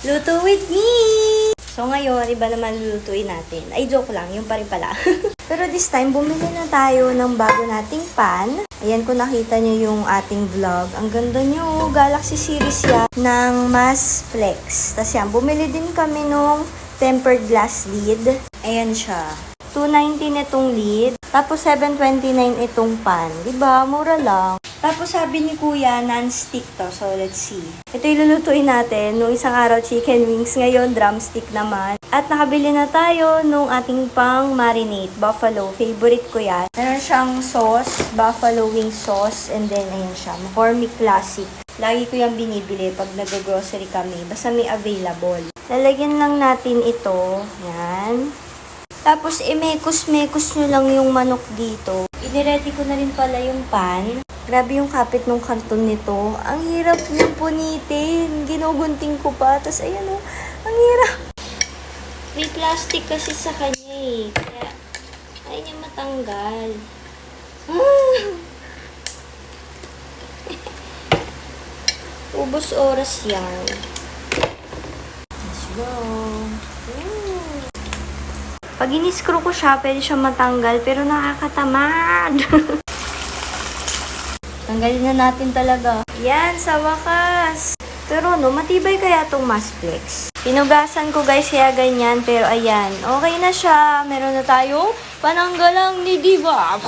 Luto with me! So ngayon, iba naman lulutuin natin. Ay, joke lang. Yung pa rin pala. Pero this time, bumili na tayo ng bago nating pan. Ayan, kung nakita nyo yung ating vlog. Ang ganda nyo. Galaxy series yan ng Mass Flex. Tapos yan, bumili din kami nung tempered glass lid. Ayan siya. 290 nitong lid. Tapos 729 itong pan. Diba? Mura lang. Tapos sabi ni Kuya, non-stick to. So, let's see. Ito yung lulutuin natin. Nung isang araw, chicken wings. Ngayon, drumstick naman. At nakabili na tayo nung ating pang marinate. Buffalo. Favorite ko yan. Meron siyang sauce. Buffalo wing sauce. And then, ayan siya. McCormick Classic. Lagi ko yung binibili pag nag-grocery kami. Basta may available. Lalagyan lang natin ito. Yan. Tapos, mekos-mekos nyo lang yung manok dito. Iniready ko na rin pala yung pan. Grabe yung kapit ng kanton nito. Ang hirap niyang punitin. Ginugunting ko pa. Tapos, ayan o. Ang hirap. May plastic kasi sa kanya eh. Kaya, ayaw niya matanggal. Ubos oras yan. Let's go. Pag in-screw ko siya, pwede siya matanggal, pero nakakatamad. Tanggalin na natin talaga. Yan, sa wakas. Pero no, matibay kaya itong Mass Flex. Pinugasan ko guys, kaya ganyan. Pero ayan, okay na siya. Meron na tayo pananggalang ni Diva.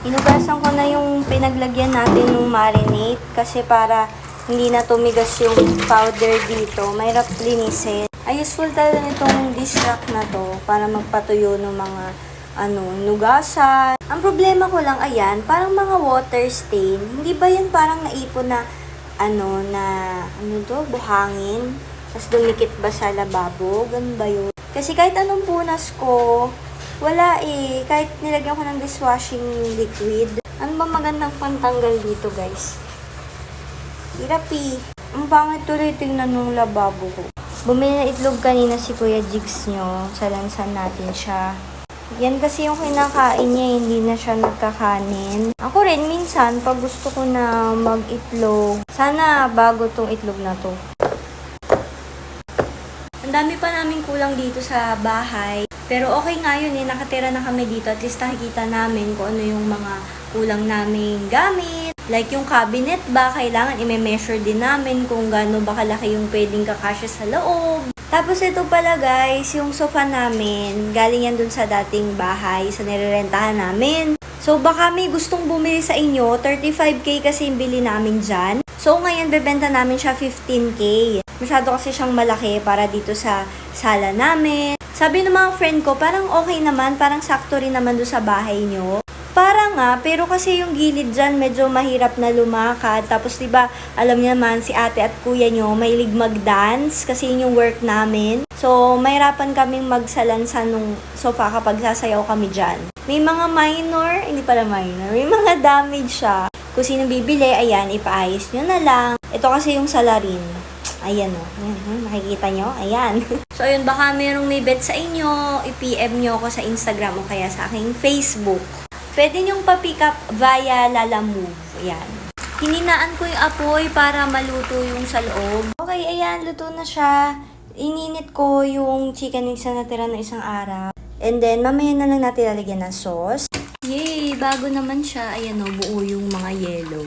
Pinugasan ko na yung pinaglagyan natin ng marinate. Kasi para hindi na tumigas yung powder dito. Mahirap linisin. Ay, useful talaga nitong dish rack na to para magpatuyo ng mga nugasan. Ang problema ko lang, ayan, parang mga water stain. Hindi ba yan parang naipon na, buhangin? Tapos dumikit ba sa lababo? Ganun ba yun? Kasi kahit anong punas ko, wala eh. Kahit nilagyan ko ng dishwashing liquid. Ano ba magandang pantanggal dito, guys? Hirap eh. Ang pangit tuloy tingnan nung lababo ko. Bumili na itlog kanina si Kuya Jigs nyo. Salansan natin siya. Yan kasi yung kinakain niya, hindi na siya nagkakanin. Ako rin, minsan, pag gusto ko na mag-itlog, sana bago tong itlog na to. Ang dami pa namin kulang dito sa bahay. Pero okay nga yun eh, nakatira na kami dito. At least nakikita namin kung ano yung mga kulang naming gamit. Like yung cabinet ba, kailangan i-measure din namin kung gaano ba kalaki yung pwedeng kakasya sa loob. Tapos ito pala guys, yung sofa namin, galing yan dun sa dating bahay, sa nirerentahan namin. So baka may gustong bumili sa inyo, 35k kasi yung bili namin dyan. So ngayon bebenta namin siya 15k. Masyado kasi siyang malaki para dito sa sala namin. Sabi ng mga friend ko, parang okay naman, parang sakto rin naman doon sa bahay nyo. Para nga, pero kasi yung gilid dyan medyo mahirap na lumakad. Tapos diba, alam niyo naman si ate at kuya nyo, mahilig mag-dance kasi yun yung work namin. So, mahirapan kaming magsalansan nung sofa kapag sasayaw kami dyan. May mga minor, hindi pala minor, may mga damage siya. Kung sino bibili, ayan, ipaayos nyo na lang. Ito kasi yung salarin. Ayan o. Ayan, nakikita nyo? Ayan. So, ayun, baka merong may bet sa inyo, i-PM nyo ako sa Instagram o kaya sa aking Facebook. Pwede nyong pa-pick up via Lalamove. Ayan. Hininaan ko yung apoy para maluto yung sa loob. Okay, ayan, luto na siya. Ininit ko yung chicken wings na natira na isang araw. And then, mamaya na lang natin lalagyan ng sauce. Yay! Bago naman siya. Ayan o, buo yung mga yellow.